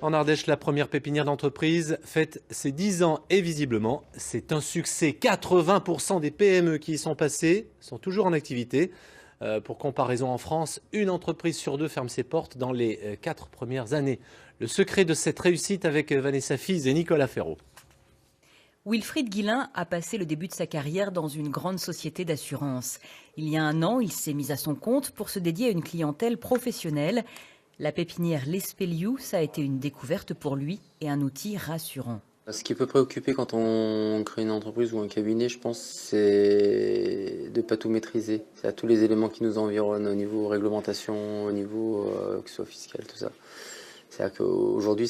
En Ardèche, la première pépinière d'entreprise fête ses 10 ans et visiblement, c'est un succès. 80% des PME qui y sont passées sont toujours en activité. Pour comparaison, en France, une entreprise sur deux ferme ses portes dans les 4 premières années. Le secret de cette réussite avec Vanessa Fize et Nicolas Ferraud. Wilfried Guillain a passé le début de sa carrière dans une grande société d'assurance. Il y a un an, il s'est mis à son compte pour se dédier à une clientèle professionnelle. La pépinière L'Espeliou, ça a été une découverte pour lui et un outil rassurant. Ce qui peut préoccuper quand on crée une entreprise ou un cabinet, je pense, c'est de ne pas tout maîtriser. C'est à tous les éléments qui nous environnent, au niveau réglementation, au niveau que ce soit fiscal, tout ça. C'est-à-dire qu'aujourd'hui,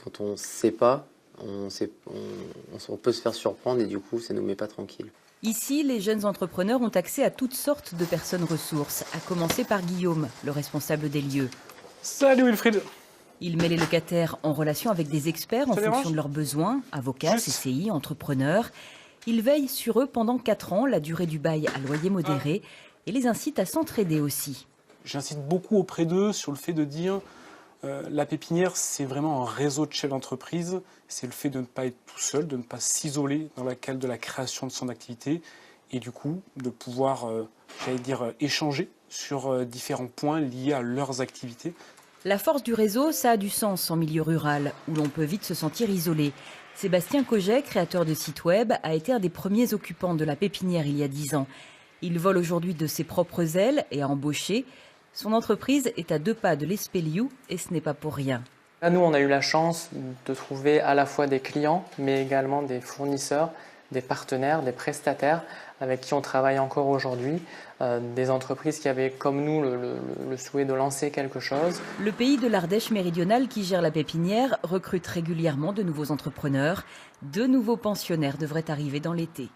quand on ne sait pas, on peut se faire surprendre et du coup, ça ne nous met pas tranquille. Ici, les jeunes entrepreneurs ont accès à toutes sortes de personnes ressources, à commencer par Guillaume, le responsable des lieux. Salut Wilfried. Il met les locataires en relation avec des experts en fonction de leurs besoins, avocats, CCI, entrepreneurs. Il veille sur eux pendant 4 ans, la durée du bail à loyer modéré, et les incite à s'entraider aussi. J'incite beaucoup auprès d'eux sur le fait de dire la pépinière, c'est vraiment un réseau de chefs d'entreprise. C'est le fait de ne pas être tout seul, de ne pas s'isoler dans le cadre de la création de son activité et du coup de pouvoir, échanger sur différents points liés à leurs activités. La force du réseau, ça a du sens en milieu rural, où l'on peut vite se sentir isolé. Sébastien Coget, créateur de site web, a été un des premiers occupants de la pépinière il y a 10 ans. Il vole aujourd'hui de ses propres ailes et a embauché. Son entreprise est à 2 pas de l'Espeliou et ce n'est pas pour rien. Là, nous, on a eu la chance de trouver à la fois des clients, mais également des fournisseurs, des partenaires, des prestataires avec qui on travaille encore aujourd'hui, des entreprises qui avaient, comme nous, le souhait de lancer quelque chose. Le pays de l'Ardèche méridionale qui gère la pépinière recrute régulièrement de nouveaux entrepreneurs. 2 nouveaux pensionnaires devraient arriver dans l'été.